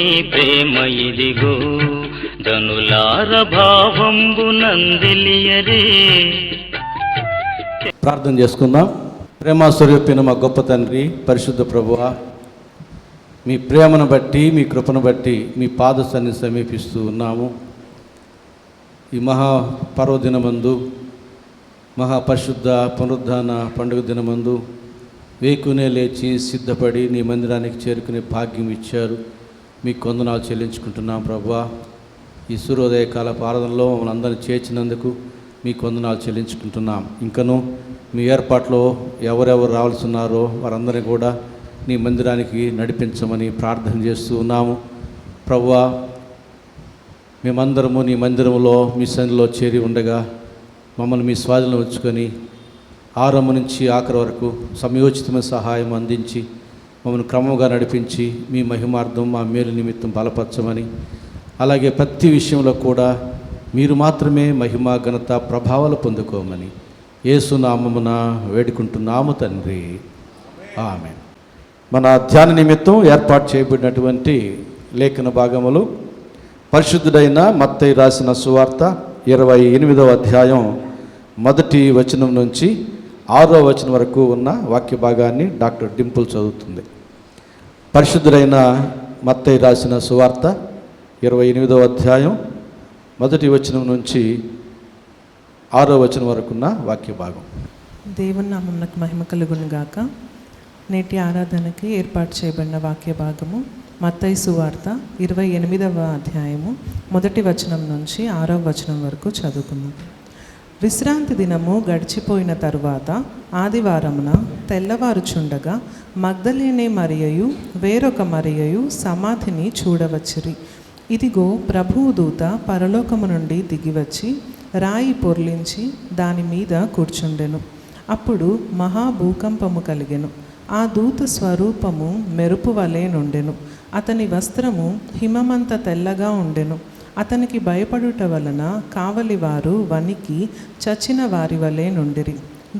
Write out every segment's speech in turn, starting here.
ప్రేమ ఇదిగో ధనులార భావంబు నందిలియరే. ప్రార్థన చేసుకుందాం. ప్రేమ స్వరూపిన మా గొప్ప తండ్రి, పరిశుద్ధ ప్రభువా, మీ ప్రేమను బట్టి, మీ కృపను బట్టి మీ పాద సన్నిధిని సమీపిస్తూ ఉన్నాము. ఈ మహాపర్వదినమందు, మహాపరిశుద్ధ పునరుద్ధాన పండుగ దినమందు వేకునే లేచి సిద్ధపడి నీ మందిరానికి చేరుకునే భాగ్యం ఇచ్చారు. మీకు వందనాలు చెల్లించుకుంటున్నాం ప్రభువా. ఈ సూర్యోదయ కాలపు ఆరాధనలో మమ్మల్ని అందరినీ చేర్చినందుకు మీకు వందనాలు చెల్లించుకుంటున్నాం. ఇంకనూ మీ ఏర్పాట్లో ఎవరెవరు రావాల్సి ఉన్నారో వారందరినీ కూడా నీ మందిరానికి నడిపించమని ప్రార్థన చేస్తూ ఉన్నాము. ప్రభువా, మేమందరము నీ మందిరంలో మీ సన్నిధిలో చేరి ఉండగా మమ్మల్ని మీ స్వాధీనంలో ఉంచుకొని ఆరంభం నుంచి ఆఖరి వరకు సమయోచితమైన సహాయం అందించి మమ్మల్ని క్రమంగా నడిపించి మీ మహిమార్థం, మా మేలు నిమిత్తం బలపరచమని, అలాగే ప్రతి విషయంలో కూడా మీరు మాత్రమే మహిమ, ఘనత, ప్రభావాలు పొందుకోమని యేసు నామమున వేడుకుంటున్నాము తండ్రి, ఆమేన్. మన ధ్యాన నిమిత్తం ఏర్పాటు చేయబడినటువంటి లేఖన భాగములు పరిశుద్ధుడైన మత్తయి రాసిన సువార్త 28వ అధ్యాయం 1వ వచనం నుంచి 6వ వచనం వరకు ఉన్న వాక్య భాగాన్ని డాక్టర్ డింపుల్ చదువుతుంది. పరిశుద్ధుడైన మత్తయి రాసిన సువార్త 28వ అధ్యాయం 1వ వచనం నుంచి 6వ వచనం వరకు ఉన్న వాక్య భాగం. దేవుని నామమునకు మహిమ కలుగును గాక. నేటి ఆరాధనకి ఏర్పాటు చేయబడిన వాక్య భాగము మత్తయి సువార్త 28వ అధ్యాయము 1వ వచనం నుంచి 6వ వచనం వరకు చదువుకుందాం. విశ్రాంతి దినము గడిచిపోయిన తరువాత ఆదివారమున తెల్లవారుచుండగా మగ్దలేనే మరియయు వేరొక మరియయు సమాధిని చూడవచ్చిరి. ఇదిగో, ప్రభువు దూత పరలోకము నుండి దిగివచ్చి రాయి పొర్లించి దాని మీద కూర్చుండెను. అప్పుడు మహాభూకంపము కలిగెను. ఆ దూత స్వరూపము మెరుపు వలె నుండెను. అతని వస్త్రము హిమమంత తెల్లగా ఉండెను. అతనికి భయపడుట వలన కావలివారు వణికి చచ్చిన వారి వలె నుండిరి.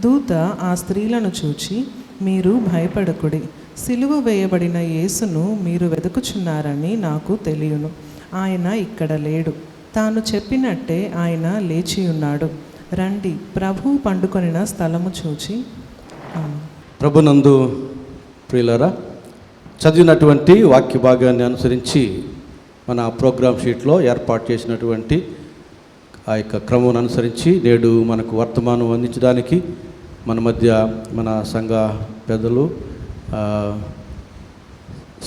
దూత ఆ స్త్రీలను చూచి, మీరు భయపడకుడి, సిలువ వేయబడిన యేసును మీరు వెతుకుచున్నారని నాకు తెలియను. ఆయన ఇక్కడ లేడు. తాను చెప్పినట్టే ఆయన లేచియున్నాడు. రండి, ప్రభువు పండుకొనిన స్థలము చూచి. ప్రభునందు ప్రియులారా, చదివినటువంటి వాక్య భాగాన్ని అనుసరించి మన ప్రోగ్రామ్ షీట్లో ఏర్పాటు చేసినటువంటి ఆ యొక్క క్రమం అనుసరించి నేడు మనకు వర్తమానం అందించడానికి మన మధ్య మన సంఘ పెద్దలు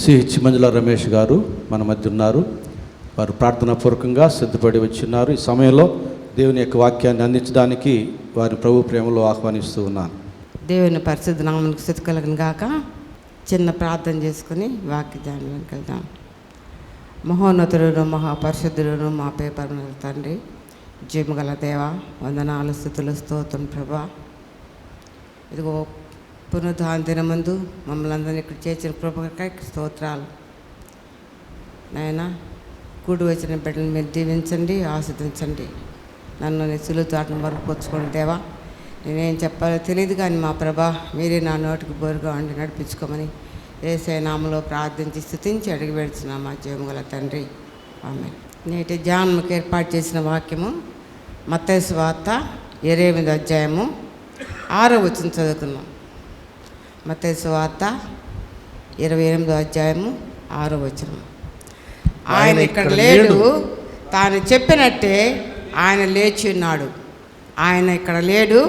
సిహెచ్ మంజుల రమేష్ గారు మన మధ్య ఉన్నారు. వారు ప్రార్థనాపూర్వకంగా సిద్ధపడి వచ్చిన్నారు. ఈ సమయంలో దేవుని యొక్క వాక్యాన్ని అందించడానికి వారి ప్రభు ప్రేమలో ఆహ్వానిస్తూ ఉన్నాను. దేవుని పరిశుద్ధ నామమునకు స్తుతి కలుగును గాక. చిన్న ప్రార్థన చేసుకుని వాక్య ధ్యానంలోకి వెళ్దాం. మహోన్నతుడును మహాపరిశుద్ధుడును మా పరమ తండ్రి, జీవగల దేవ, వందనాలు, స్తుతులు, స్తోత్రం ప్రభా. ఇదిగో పునరుద్ధాన దినమందు మమ్మల్ని అందరినీ ఇక్కడ చేర్చిన కృపకై స్తోత్రాలు. నాయనా, కూడి వచ్చిన బిడ్డలను మీరు దీవించండి, ఆస్వాదించండి. నన్ను నీ సులువు చాటును వరకు పొచ్చుకోండి దేవా. నేనేం చెప్పాలో తెలియదు కానీ మా ప్రభా, మీరే నా నోటికి బోరుగా ఉండి నడిపించుకోమని యేసయ్య నామములో ప్రార్థించి స్తుతించి అడిగి పెడుతున్నా మా జీవముగల తండ్రి, ఆమేన్. నేటి ధ్యానముకు ఏర్పాటు చేసిన వాక్యము మత్తయి సువార్త 28వ అధ్యాయము 6వ వచనం చదువుకున్నాం. మత్తయి సువార్త 28వ అధ్యాయము 6వ వచనం. ఆయన ఇక్కడ లేడు, తాను చెప్పినట్టే ఆయన లేచి ఉన్నాడు. ఆయన ఇక్కడ లేడు,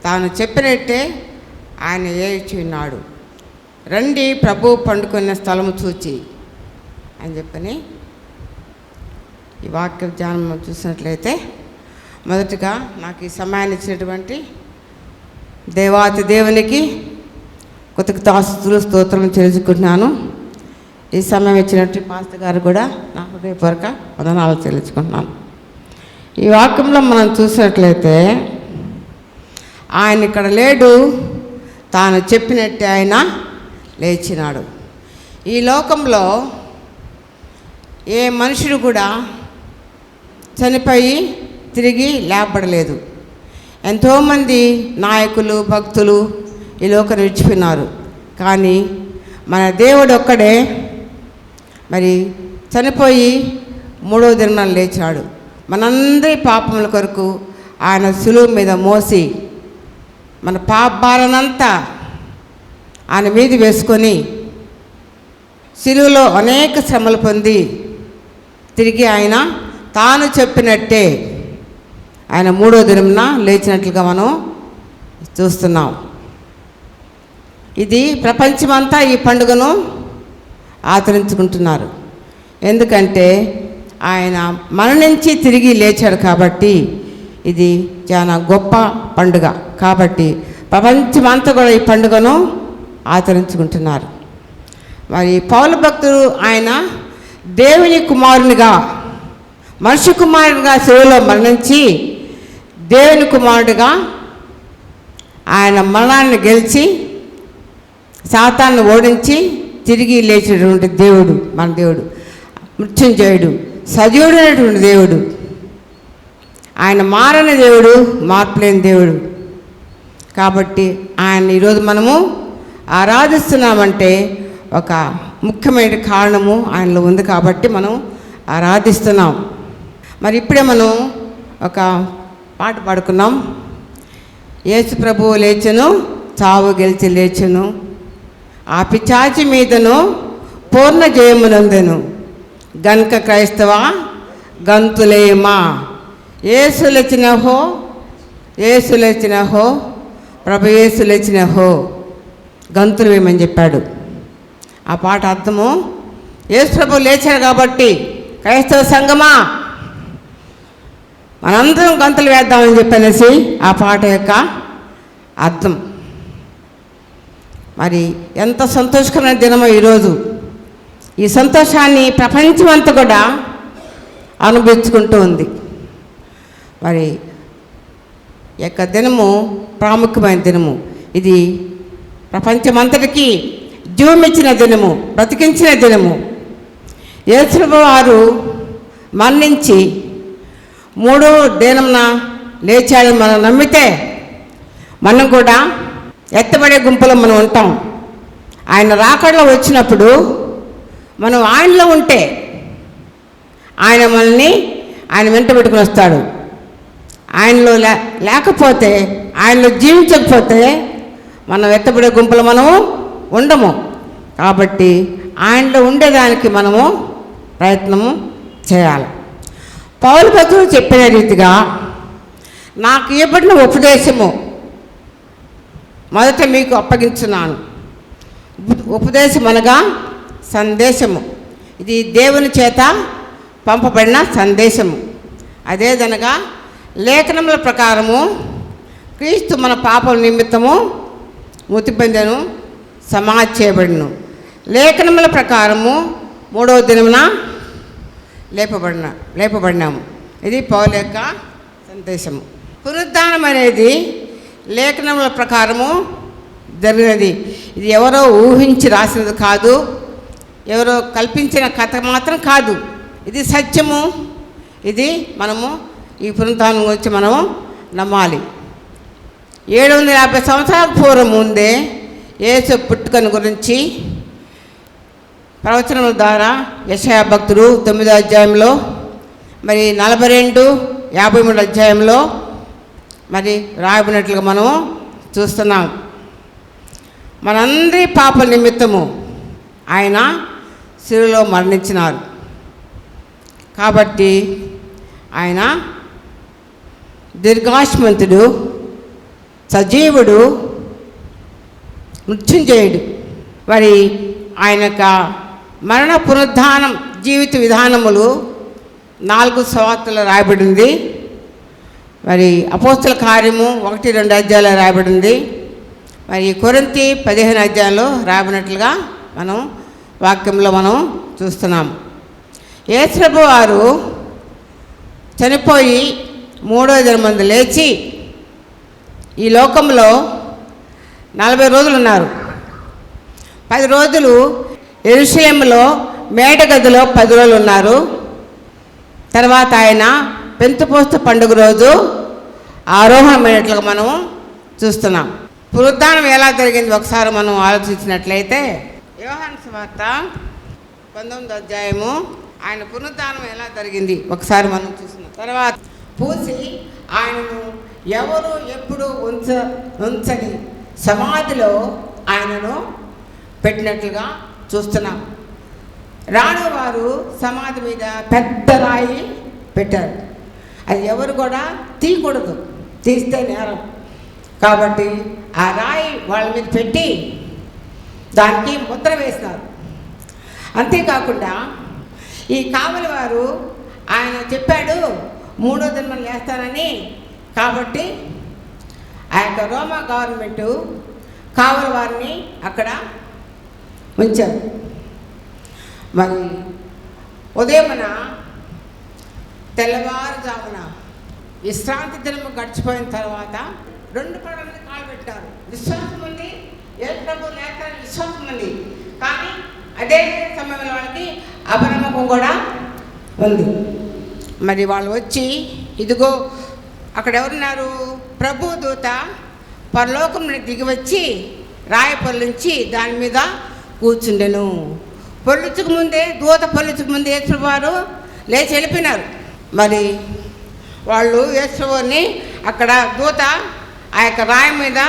తాను చెప్పినట్టే ఆయన లేచి ఉన్నాడు. రండి, ప్రభువు పండుకున్న స్థలము చూచి అని చెప్పని ఈ వాక్య ధ్యానం చూసినట్లయితే, మొదటగా నాకు ఈ సమయాన్ని ఇచ్చినటువంటి దేవాతి దేవునికి కృతజ్ఞతాస్తుతులు, స్తోత్రం చెల్లించుకుంటున్నాను. ఈ సమయం ఇచ్చినట్టు పాస్టర్ గారు కూడా నా హృదయపూర్వక వందనాలు చెల్లించుకుంటున్నాను. ఈ వాక్యంలో మనం చూసినట్లయితే, ఆయన ఇక్కడ లేడు, తాను చెప్పినట్టే ఆయన లేచినాడు. ఈ లోకంలో ఏ మనుషుడు కూడా చనిపోయి తిరిగి లేపబడలేదు. ఎంతోమంది నాయకులు, భక్తులు ఈ లోకం విడిచిపోయినారు. కానీ మన దేవుడు ఒక్కడే మరి చనిపోయి మూడవ దినం లేచాడు. మనందరి పాపముల కొరకు ఆయన సులువు మీద మోసి మన పాప భారనంతా ఆయన మీద వేసుకొని శిలువలో అనేక శ్రమలు పొంది తిరిగి ఆయన తాను చెప్పినట్టే ఆయన మూడో దినంన లేచినట్లుగా మనం చూస్తున్నాం. ఇది ప్రపంచమంతా ఈ పండుగను ఆచరించుకుంటున్నారు. ఎందుకంటే ఆయన మరణించి తిరిగి లేచాడు కాబట్టి ఇది చాలా గొప్ప పండుగ. కాబట్టి ప్రపంచమంతా కూడా ఈ పండుగను ఆచరించుకుంటున్నారు. మరి పౌలు భక్తుడు ఆయన దేవుని కుమారునిగా, మనిషి కుమారునిగా శిలువలో మరణించి దేవుని కుమారుడిగా ఆయన మరణాన్ని గెలిచి సాతాన్ని ఓడించి తిరిగి లేచినటువంటి దేవుడు మన దేవుడు, మృత్యుంజయుడు, సజీవుడైనటువంటి దేవుడు. ఆయన మారని దేవుడు, మార్పులేని దేవుడు. కాబట్టి ఆయన ఈరోజు మనము ఆరాధిస్తున్నామంటే ఒక ముఖ్యమైన కారణము ఆయనలో ఉంది కాబట్టి మనం ఆరాధిస్తున్నాం. మరి ఇప్పుడే మనం ఒక పాట పాడుకున్నాం. యేసు ప్రభువు లేచెను, చావు గెలిచి లేచెను, ఆ పిశాచి మీదను పూర్ణ జయమునందెను, గనుక క్రైస్తవ గంతులేమా, యేసు లేచిన హో, యేసు లేచిన హో, ప్రభు యేసు లేచిన హో, గంతులు వేయమని చెప్పాడు. ఆ పాట అర్థము యేసు ప్రభు లేచాడు కాబట్టి క్రైస్తవ సంఘమా మనందరం గంతులు వేద్దామని చెప్పనేసి ఆ పాట యొక్క అర్థం. మరి ఎంత సంతోషకరమైన దినమో ఈరోజు. ఈ సంతోషాన్ని ప్రపంచమంతా కూడా అనుభవించుకుంటూ ఉంది. మరి యొక్క దినము ప్రాముఖ్యమైన దినము. ఇది ప్రపంచమంతటికీ జీవమిచ్చిన దినము, బ్రతికించిన దినము. యేసు వారు మరణించి మూడో దినంన లేచాడని మనం నమ్మితే మనం కూడా ఎత్తబడే గుంపులో మనం ఉంటాం. ఆయన రాకడలో వచ్చినప్పుడు మనం ఆయనలో ఉంటే ఆయన మనల్ని ఆయన వెంట పెట్టుకుని వస్తాడు. ఆయనలో లేకపోతే, ఆయనలో జీవించకపోతే మనం ఎత్తబడే గుంపులో మనము ఉండము. కాబట్టి ఆయనలో ఉండేదానికి మనము ప్రయత్నము చేయాలి. పౌలు భక్తుడు చెప్పిన రీతిగా నాకు ఇవ్వబడిన ఉపదేశము మొదట మీకు అప్పగించున్నాను. ఉపదేశం అనగా సందేశము. ఇది దేవుని చేత పంపబడిన సందేశము. అదేదనగా లేఖనముల ప్రకారము క్రీస్తు మన పాపల నిమిత్తము మృతి పొందెను, సమాధి చేయబడిను. లేఖనముల ప్రకారము మూడవ దినమున లేపబడినాము. ఇది పౌలు యొక్క సందేశము. పునరుద్ధానం అనేది లేఖనముల ప్రకారము జరిగినది. ఇది ఎవరో ఊహించి రాసినది కాదు, ఎవరో కల్పించిన కథ మాత్రం కాదు. ఇది సత్యము. ఇది మనము ఈ పునరుద్ధానం గురించి మనము నమ్మాలి. 750 సంవత్సరాల పూర్వం ముందే యేసు పుట్టుకను గురించి ప్రవచనముల ద్వారా యెషయా భక్తుడు 9వ అధ్యాయంలో, మరి 42, 53 అధ్యాయంలో మరి రాయబడినట్లుగా మనము చూస్తున్నాం. మనందరి పాపల నిమిత్తము ఆయన శిలువలో మరణించినారు. కాబట్టి ఆయన దీర్ఘాయుష్మంతుడు, సజీవుడు, మృత్యుంజయుడు. మరి ఆయన యొక్క మరణ పునరుద్ధానం జీవిత విధానములు 4 సువార్తలు రాయబడింది. మరి అపోస్తల కార్యము 1-2 అధ్యాయాలు రాయబడింది. మరి కొరింథీ 15 అధ్యాయంలో రాయబడినట్లుగా మనం వాక్యంలో మనం చూస్తున్నాం. యేసు ప్రభువు వారు చనిపోయి మూడో దినం లేచి ఈ లోకంలో 40 రోజులు ఉన్నారు. 10 రోజులు యెరూషలేములో మేడగదిలో 10 రోజులు ఉన్నారు. తర్వాత ఆయన పెంతెకోస్తు పండుగ రోజు ఆరోహణమైనట్లుగా మనం చూస్తున్నాం. పునరుద్ధానం ఎలా జరిగింది ఒకసారి మనం ఆలోచించినట్లయితే యోహాను సువార్త 19వ అధ్యాయము ఆయన పునరుద్ధానం ఎలా జరిగింది ఒకసారి మనం చూసిన తర్వాత పూసి ఆయనను ఎవరు ఎప్పుడు ఉంచని సమాధిలో ఆయనను పెట్టినట్లుగా చూస్తున్నాం. రాణు వారు సమాధి మీద పెద్ద రాయి పెట్టారు. అది ఎవరు కూడా తీయకూడదు, తీస్తే నేరం. కాబట్టి ఆ రాయి వాళ్ళ మీద పెట్టి దానికి ముద్ర వేసినారు. అంతేకాకుండా ఈ కావలి వారు ఆయన చెప్పాడు 3వ దినం లేస్తానని. కాబట్టి ఆ యొక్క రోమా గవర్నమెంటు కావలి వారిని అక్కడ ఉంచారు. మరి ఉదయమున తెల్లవారుజామున విశ్రాంతి దినము గడిచిపోయిన తర్వాత 2 పడవలు కాలు పెట్టారు. విశ్వాసం ఉంది, ఏ ప్రభు లేఖని విశ్వాసం ఉంది. కానీ అదే సమయంలో వాళ్ళకి అపనమ్మకం కూడా ఉంది. మరి వాళ్ళు వచ్చి ఇదిగో అక్కడ ఎవరున్నారు, ప్రభు దూత పరలోకం నుండి దిగి వచ్చి రాయి పొల్లించి దాని మీద కూర్చుండెను. పొల్లించక ముందే దూత పొల్లించక ముందే యేసువారు లేచి వెళ్ళిపోయినారు. మరి వాళ్ళు యేసుని అక్కడ దూత ఆ యొక్క రాయి మీద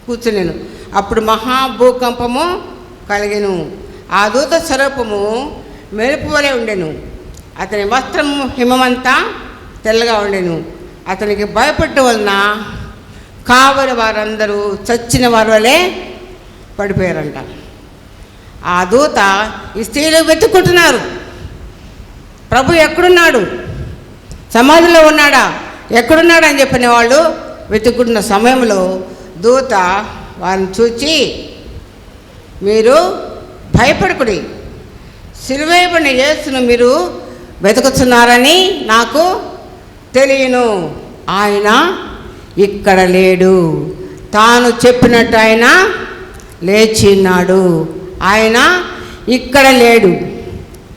కూర్చునేను. అప్పుడు మహాభూకంపము కలిగెను. ఆ దూత స్వరూపము మెరుపు వలె ఉండెను. అతని వస్త్రము హిమమంతా తెల్లగా ఉండెను. అతనికి భయపడటం వలన కావలి వారందరూ చచ్చిన వారి వలె పడిపోయారంట. ఆ దూత ఈ స్త్రీలు వెతుక్కుంటున్నారు, ప్రభు ఎక్కడున్నాడు, సమాధిలో ఉన్నాడా, ఎక్కడున్నాడు అని చెప్పిన వాళ్ళు వెతుక్కుంటున్న సమయంలో దూత వారిని చూచి, మీరు భయపడకుడి, సిలువేయబడిన యేసును మీరు వెతుకుతున్నారని నాకు తెలియను. ఆయన ఇక్కడ లేడు, తాను చెప్పినట్టు ఆయన లేచి ఉన్నాడు. ఆయన ఇక్కడ లేడు,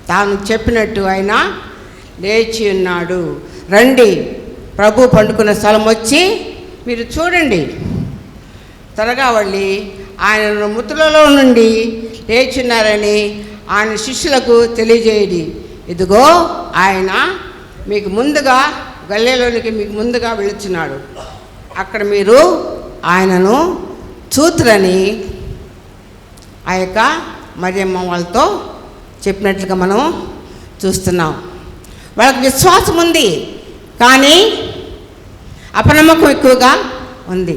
తాను చెప్పినట్టు ఆయన లేచి ఉన్నాడు. రండి, ప్రభు పండుకున్న స్థలం వచ్చి మీరు చూడండి. త్వరగా వెళ్ళి ఆయన మృతులలో నుండి లేచున్నారని ఆయన శిష్యులకు తెలియజేయడి. ఇదిగో ఆయన మీకు ముందుగా గల్లీలోనికి మీకు ముందుగా వెళుచున్నాడు, అక్కడ మీరు ఆయనను చూతురని ఆ యొక్క మరియమ్మ వాళ్ళతో చెప్పినట్లుగా మనం చూస్తున్నాం. వాళ్ళకి విశ్వాసం ఉంది, కానీ అపనమ్మకం ఎక్కువగా ఉంది.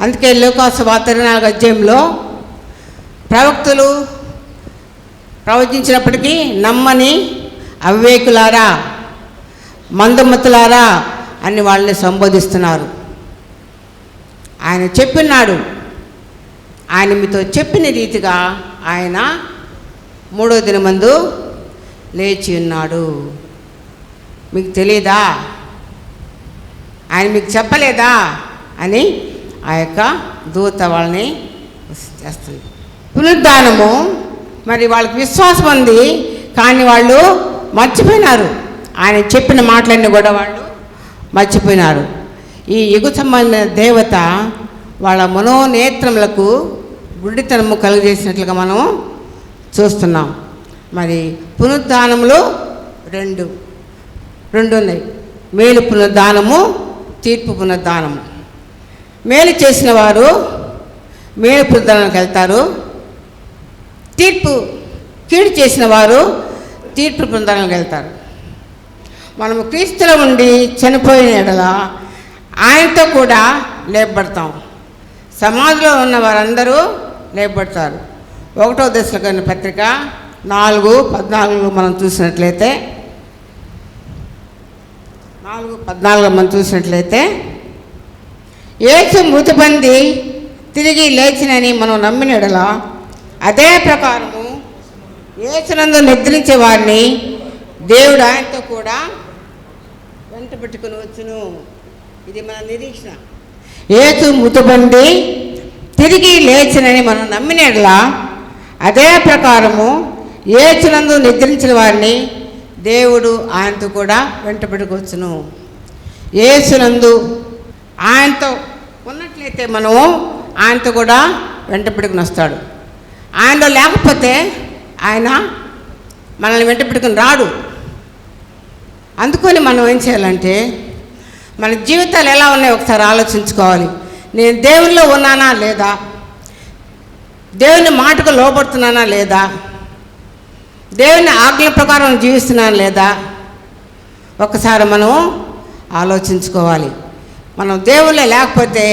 అందుకే లూకాసు వార్త 24వ అధ్యాయంలో ప్రవక్తలు ప్రవచించినప్పటికీ నమ్మని అవివేకులారా, మందమతులారా అని వాళ్ళని సంబోధిస్తున్నారు. ఆయన చెప్పినాడు, ఆయన మీతో చెప్పిన రీతిగా ఆయన 3వ దినమందు లేచి ఉన్నాడు. మీకు తెలియదా, ఆయన మీకు చెప్పలేదా అని ఆ యొక్క దూత వాళ్ళని చేస్తుంది. పునరుద్ధానము మరి వాళ్ళకి విశ్వాసం ఉంది, కానీ వాళ్ళు మర్చిపోయినారు. ఆయన చెప్పిన మాటలన్నీ కూడా వాళ్ళు మర్చిపోయినారు. ఈ యుగ సంబంధమైన దేవత వాళ్ళ మనోనేత్రములకు గుడ్డితనము కలుగజేసినట్లుగా మనం చూస్తున్నాం. మరి పునరుద్ధానములు రెండు ఉన్నాయి, మేలు పునరుద్ధానము, తీర్పు పునరుద్ధానము. మేలు చేసిన వారు మేలు పునరుద్ధానానికి వెళ్తారు, కీడు చేసిన వారు తీర్పు పునరుద్ధానానికి వెళ్తారు. మనము క్రీస్తులో ఉండి చనిపోయిన ఎడల ఆయనతో కూడా లేపబడతాం. సమాధిలో ఉన్న వారందరూ లేపబడతారు. 1వ దశలోని పత్రిక 4:14 మనం చూసినట్లయితే 4:14 మనం చూసినట్లయితే యేసు మృతి పొంది తిరిగి లేచినని మనం నమ్మిన ఎడల అదే ప్రకారము యేసునందు నిద్రించే వారిని దేవుడు ఆయనతో కూడా వెంట పెట్టుకుని వచ్చును. ఇది మన నిరీక్షణ. యేసు మృతి పొంది తిరిగి లేచినని మనం నమ్మిన ఎడల అదే ప్రకారము యేసునందు నిద్రించిన వారిని దేవుడు ఆయనతో కూడా వెంట పెట్టుకొచ్చును. యేసునందు ఆయనతో ఉన్నట్లయితే మనము ఆయనతో కూడా వెంట పెట్టుకుని వస్తాడు. ఆయనలో లేకపోతే ఆయన మనల్ని వెంట పెట్టుకుని రాడు. అందుకని మనం ఏం చేయాలంటే మన జీవితాలు ఎలా ఉన్నాయో ఒకసారి ఆలోచించుకోవాలి. నేను దేవునిలో ఉన్నానా లేదా, దేవుని మాటకు లోబడుతున్నానా లేదా, దేవుని ఆజ్ఞల ప్రకారం జీవిస్తున్నానా లేదా ఒకసారి మనం ఆలోచించుకోవాలి. మనం దేవుళ్ళే లేకపోతే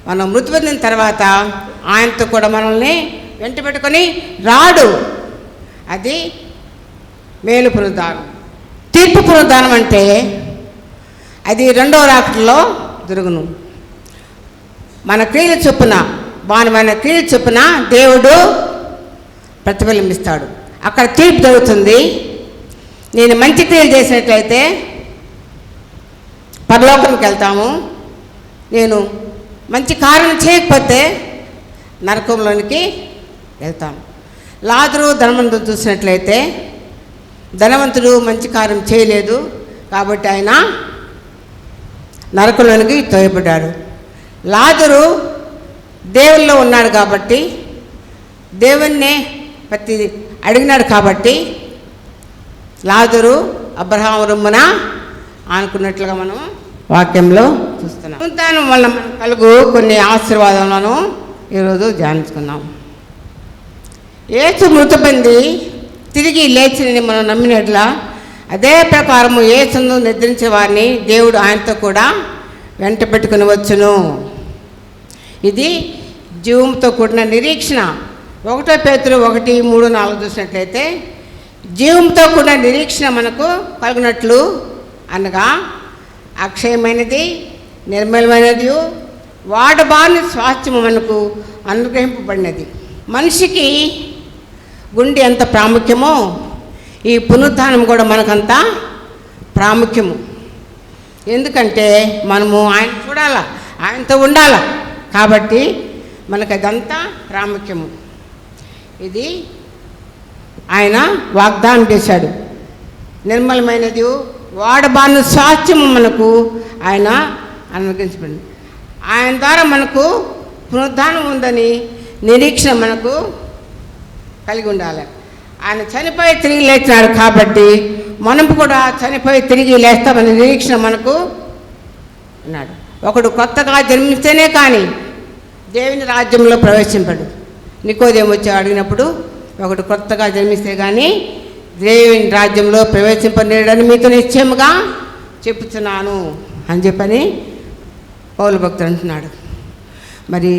మనం మృతి పొందిన తర్వాత ఆయనతో కూడా మనల్ని వెంట పెట్టుకొని రాడు. అది మేలు పునరుద్ధానం. తీర్పు పునరుద్ధానం అంటే అది రెండవ రాకడలో జరుగును. మన క్రియల చొప్పున మన క్రియల చొప్పున దేవుడు ప్రతిఫలమిస్తాడు. అక్కడ తీర్పు జరుగుతుంది. నేను మంచి క్రియలు చేసినట్లయితే పరలోకానికి వెళ్తాము. నేను మంచి కార్యం చేయకపోతే నరకంలోనికి వెళ్తాను. లాజరు ధనవంతుడు చూసినట్లయితే ధనవంతుడు మంచి కార్యం చేయలేదు కాబట్టి ఆయన నరకంలోనికి తోయబడ్డాడు. లాజరు దేవుల్లో ఉన్నాడు కాబట్టి దేవుణ్ణే ప్రతి అడిగినాడు కాబట్టి లాజరు అబ్రహాము రొమ్మున అనుకున్నట్లుగా మనం వాక్యంలో చూస్తున్నాం. పునరుత్థానం వల్ల మనకు కలుగు కొన్ని ఆశీర్వాదాలను ఈరోజు ధ్యానించుకున్నాం. యేసు మృతి పొంది తిరిగి లేచిని మనం నమ్మినట్ల అదే ప్రకారము యేసును నిద్రించే వారిని దేవుడు ఆయనతో కూడా వెంట పెట్టుకుని వచ్చును. ఇది జీవంతో కూడిన నిరీక్షణ. 1 పేతురు 1:3-4 చూసినట్లయితే జీవంతో కూడిన నిరీక్షణ మనకు కలిగినట్లు అనగా అక్షయమైనది, నిర్మలమైనది, వాడబాని స్వాస్థ్యము మనకు అనుగ్రహింపబడినది. మనిషికి గుండె ఎంత ప్రాముఖ్యమో ఈ పునరుత్థానం కూడా మనకంత ప్రాముఖ్యము. ఎందుకంటే మనము ఆయన చూడాలా, ఆయనతో ఉండాలా కాబట్టి మనకు అదంతా ప్రాముఖ్యము. ఇది ఆయన వాగ్దానం చేశాడు. నిర్మలమైనది, వాడబాని స్వాస్థ్యము మనకు ఆయన అనుగ్రహించబడింది. ఆయన ద్వారా మనకు పునరుద్ధానం ఉందని నిరీక్షణ మనకు కలిగి ఉండాలి. ఆయన చనిపోయి తిరిగి లేచినాడు కాబట్టి మనం కూడా చనిపోయి తిరిగి లేస్తామని నిరీక్షణ మనకు ఉన్నాడు. ఒకడు కొత్తగా జన్మిస్తేనే కానీ దేవుని రాజ్యంలో ప్రవేశింపడు. నికోదేము వచ్చి అడిగినప్పుడు ఒకడు కొత్తగా జన్మిస్తే కానీ దేవుని రాజ్యంలో ప్రవేశింపలేడని మీతో నిశ్చయముగా చెప్పుతున్నాను అని చెప్పని పౌలు భక్తుడు అంటున్నాడు. మరి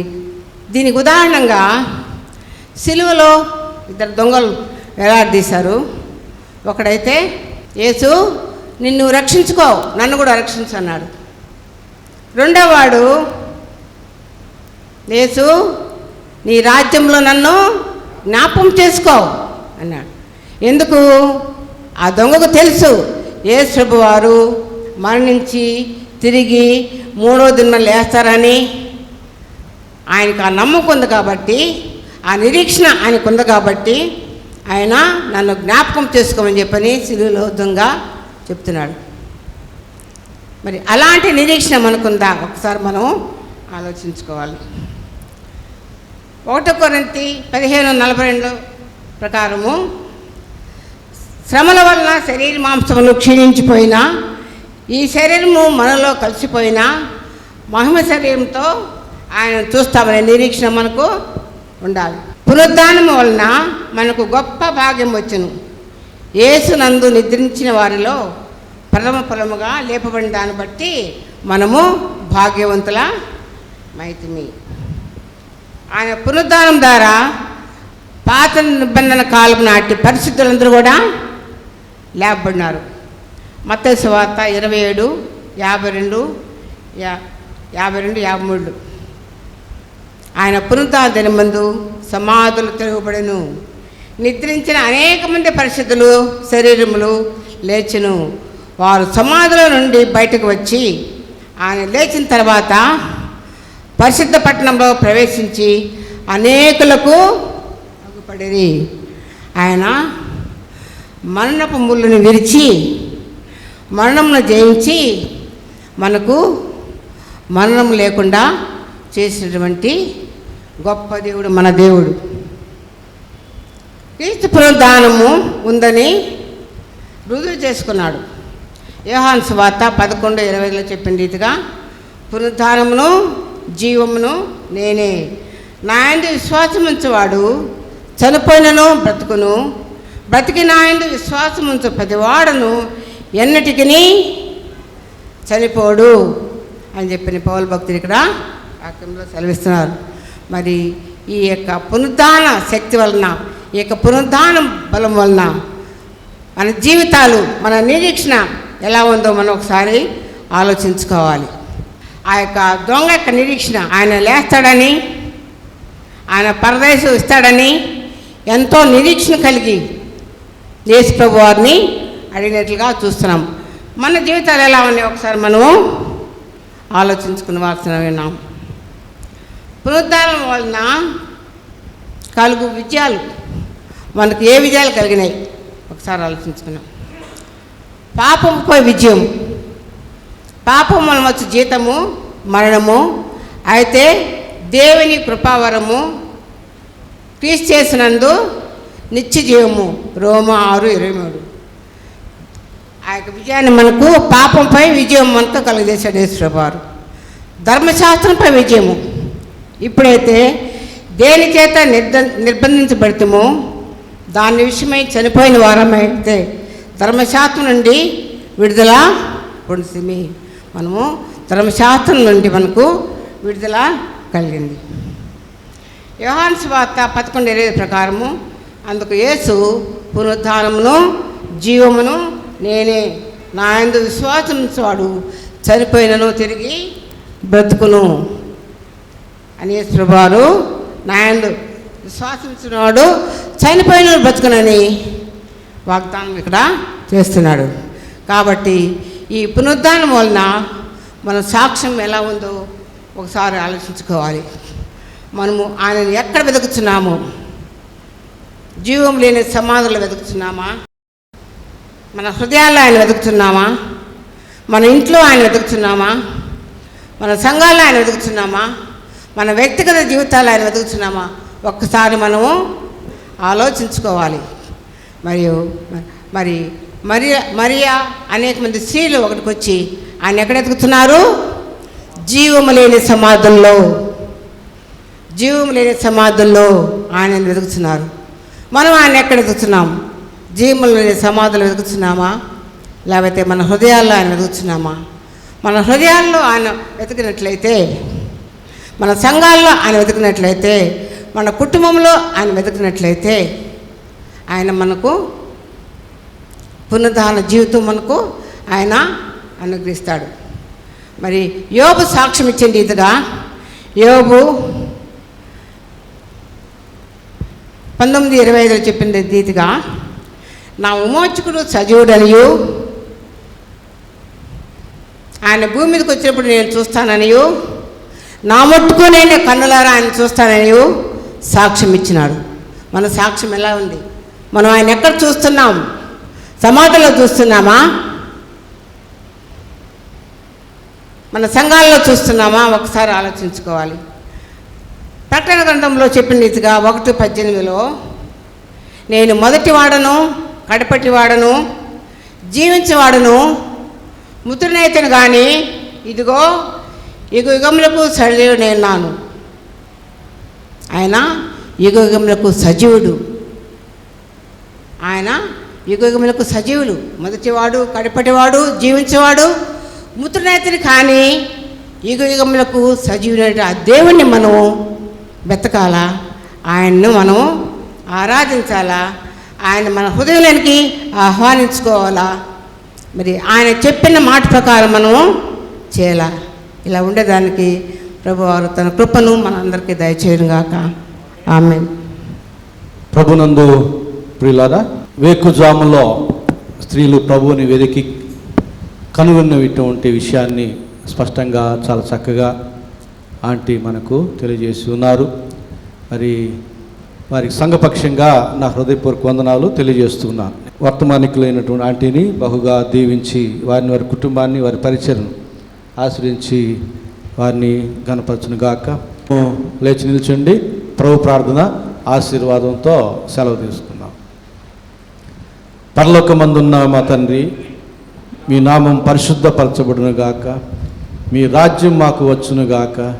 దీనికి ఉదాహరణంగా సిలువలో 2 దొంగలు వేలాడదీశారు. ఒకడైతే యేసు నిన్ను రక్షించుకో, నన్ను కూడా రక్షించు అన్నాడు. రెండోవాడు యేసు నీ రాజ్యంలో నన్ను జ్ఞాపకం చేసుకో అన్నాడు. ఎందుకు? ఆ దొంగకు తెలుసు యేసు ప్రభువారు మరణించి తిరిగి 3వ దినం లేస్తారని. ఆయనకు ఆ నమ్మకం ఉంది కాబట్టి, ఆ నిరీక్షణ ఆయనకు ఉంది కాబట్టి ఆయన నన్ను జ్ఞాపకం చేసుకోమని చెప్పని సిలువలో దొంగ చెప్తున్నాడు. మరి అలాంటి నిరీక్షణ మనకుందా ఒకసారి మనం ఆలోచించుకోవాలి. 1 కొరింథీ 15:42 ప్రకారము శ్రమల వలన శరీర మాంసములు క్షీణించిపోయినా ఈ శరీరము మనలో కలిసిపోయినా మహిమ శరీరంతో ఆయన చూస్తామనే నిరీక్షణ మనకు ఉండాలి. పునరుద్ధానం వలన మనకు గొప్ప భాగ్యం వచ్చును. యేసునందు నిద్రించిన వారిలో ప్రథమ ఫలముగా లేపబడిన దాన్ని బట్టి మనము భాగ్యవంతుల మైతిమి. ఆయన పునరుద్ధానం ద్వారా పాత నిబంధన కాలం నాటి పరిశుద్ధులందరూ కూడా లేపబడినారు. మత్తయి సువార్త 27:52-53 ఆయన పునరుద్ధాన దినమందు సమాధులు తిరగబడెను. నిద్రించిన అనేక మంది పరిశుద్ధులు శరీరములు లేచును. వారు సమాధుల నుండి బయటకు వచ్చి ఆయన లేచిన తర్వాత పరిశుద్ధ పట్టణంలో ప్రవేశించి అనేకులకు అగుపడిరి. ఆయన మరణపు ముళ్ళను విరిచి మరణమును జయించి మనకు మరణం లేకుండా చేసినటువంటి గొప్ప దేవుడు మన దేవుడు. క్రీస్తు పునరుద్ధానము ఉందని రుజువు చేసుకున్నాడు. యోహాను సువార్త 11:20 చెప్పిన రీతిగా పునరుద్ధానమును జీవమును నేనే, నా యందు విశ్వాసం ఉంచువాడు చనిపోయినను బ్రతుకును, బ్రతికి నా యందు విశ్వాసం ఉంచు ప్రతివాడును ఎన్నటికి చనిపోడు అని చెప్పిన పౌలు భక్తులు ఇక్కడ వాక్యంలో సెలవిస్తున్నారు. మరి ఈ యొక్క పునరుద్ధాన శక్తి వలన, ఈ యొక్క పునరుద్ధాన బలం వలన మన జీవితాలు, మన నిరీక్షణ ఎలా ఉందో మనం ఒకసారి ఆలోచించుకోవాలి. ఆ యొక్క దొంగ యొక్క నిరీక్షణ, ఆయన లేస్తాడని, ఆయన పరదేశం ఇస్తాడని ఎంతో నిరీక్షణ కలిగి యేసు ప్రభు వారిని అడిగినట్లుగా చూస్తున్నాం. మన జీవితాలు ఎలా ఉన్నాయి ఒకసారి మనము ఆలోచించుకుని వార్తన విన్నాం. పునరుద్ధానం వలన కలుగు విజయాలు, మనకు ఏ విజయాలు కలిగినాయి ఒకసారి ఆలోచించుకున్నాం. పాపంపై విజయం, పాపం వలన వచ్చే జీతము మరణము, అయితే దేవుని కృపావరము క్రీస్తు చేసినందు నిత్య జీవము, రోమా 6:23. ఆ యొక్క విజయాన్ని మనకు, పాపంపై విజయం మనకు కలుగజేశాడు యేసుప్రభువారు. ధర్మశాస్త్రంపై విజయము, ఇప్పుడైతే దేని చేత నిర్బంధించబడతామో దాని విషయమై చనిపోయిన వారమైతే ధర్మశాస్త్రం నుండి విడుదల పొందుతుంది. మనము ధర్మశాస్త్రం నుండి మనకు విడుదల కలిగింది. యోహాను సువార్త 11:20 ప్రకారము అందుకు యేసు పునరుద్ధానమును జీవమును నేనే, నా యందు విశ్వాసం ఉంచువాడు చనిపోయినను తిరిగి బ్రతుకును అని యేసు ప్రభువారు నా యందు విశ్వాసించినవాడు చనిపోయిన బ్రతుకునని వాగ్దానం ఇక్కడ చేస్తున్నాడు. కాబట్టి ఈ పునరుద్ధానం వలన మన సాక్ష్యం ఎలా ఉందో ఒకసారి ఆలోచించుకోవాలి. మనము ఆయనను ఎక్కడ వెతుకుతున్నాము? జీవం లేని సమాధులు వెతుకుతున్నామా? మన హృదయాల్లో ఆయన వెతుకుతున్నామా? మన ఇంట్లో ఆయన వెతుకుతున్నామా? మన సంఘాల్లో ఆయన వెతుకుతున్నామా? మన వ్యక్తిగత జీవితాల్లో ఆయన వెతుకుతున్నామా? ఒక్కసారి మనము ఆలోచించుకోవాలి. మరియా అనేక మంది స్త్రీలు ఒకటికి వచ్చి ఆయన ఎక్కడ వెతుకుతున్నారు? జీవము లేని సమాధుల్లో, జీవము లేని సమాధుల్లో ఆయన వెతుకుతున్నారు. మనం ఆయన ఎక్కడ వెతుకుతున్నాం? జీవములు లేని సమాధులు వెతుకుతున్నామా? లేకపోతే మన హృదయాల్లో ఆయన వెతుకుతున్నామా? మన హృదయాల్లో ఆయన వెతికినట్లయితే, మన సంఘాల్లో ఆయన వెతికినట్లయితే, మన కుటుంబంలో ఆయన వెతికినట్లయితే ఆయన మనకు పునరుద్ధాన జీవితం మనకు ఆయన అనుగ్రహిస్తాడు. మరి యోబు సాక్ష్యం ఇచ్చిన రీతిగా, యోబు 19:25 చెప్పిన రీతిగా, నా విమోచకుడు సజీవుడనియు ఆయన భూమి మీదకి వచ్చినప్పుడు నేను చూస్తాననియు, నా మట్టుకు నేను కన్నులారా ఆయన చూస్తాననియు సాక్ష్యం ఇచ్చినాడు. మన సాక్ష్యం ఎలా ఉంది? మనం ఆయన ఎక్కడ చూస్తున్నాం? సమాధుల్లో చూస్తున్నామా? మన సంఘాల్లో చూస్తున్నామా? ఒకసారి ఆలోచించుకోవాలి. ప్రకటన గ్రంథంలో చెప్పిన రీతిగా 1:18 నేను మొదటి వాడను కడపటి వాడను జీవించేవాడను ముద్రనేతను కానీ ఇదిగో యుగములకు సజీవుడు నేన్నాను. ఆయన యుగములకు సజీవుడు, ఆయన యుగములకు సజీవులు, మొదటివాడు కడపటివాడు జీవించేవాడు ముద్రనేతని కానీ యుగములకు సజీవుడు. ఆ దేవుణ్ణి మనం వెతకాలా, ఆయన్ను మనం ఆరాధించాలా, ఆయన మన హృదయంలోనికి ఆహ్వానించుకోవాలా. మరి ఆయన చెప్పిన మాట ప్రకారం మనం చేయాలా. ఇలా ఉండేదానికి ప్రభువారు తన కృపను మనందరికీ దయచేయునుగాక. ఆమేన్. ప్రభునందు ప్రియులారా, వేకుజాములో స్త్రీలు ప్రభువుని వెతికి కనుగొన్నటువంటి విషయాన్ని స్పష్టంగా చాలా చక్కగా ఆంటీ మనకు తెలియజేసి ఉన్నారు. మరి వారికి సంఘపక్షంగా నా హృదయపూర్వక వందనాలు తెలియజేస్తున్నాను. వర్తమానికులైనటువంటి ఆంటీని బహుగా దీవించి వారిని, వారి కుటుంబాన్ని, వారి పరిచయను ఆశ్రయించి వారిని ఘనపరచునుగాక. లేచి నిల్చండి. ప్రభు ప్రార్థన ఆశీర్వాదంతో సెలవు తీసుకుందాం. పరలోకమందున్న మా తండ్రి, మీ నామం పరిశుద్ధపరచబడునుగాక, మీ రాజ్యం మాకు వచ్చునుగాక,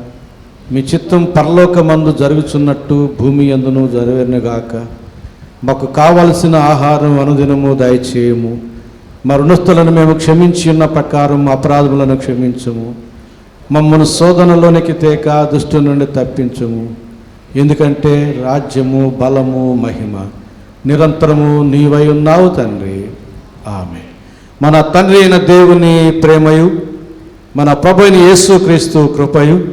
మీ చిత్తం పరలోకమందు జరుగుచున్నట్టు భూమి యందును జరగనుగాక. మాకు కావలసిన ఆహారం అనుదినము దయచేయము. మా రుణస్థులను మేము క్షమించి ఉన్న ప్రకారం అపరాధములను క్షమించము. మమ్మల్ని శోధనలోనికి తేక దుష్టు నుండి తప్పించము. ఎందుకంటే రాజ్యము, బలము, మహిమ నిరంతరము నీవై ఉన్నావు తండ్రి. ఆమె. మన తండ్రి అయిన దేవుని ప్రేమయు, మన ప్రభు అయిన యేసుక్రీస్తు కృపయు,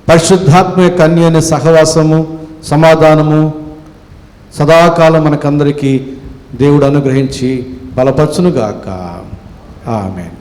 పరిశుద్ధాత్మ కన్యని సహవాసము, సమాధానము సదాకాలం మనకందరికీ దేవుడు అనుగ్రహించి బలపరచునుగాక. ఆమెన్.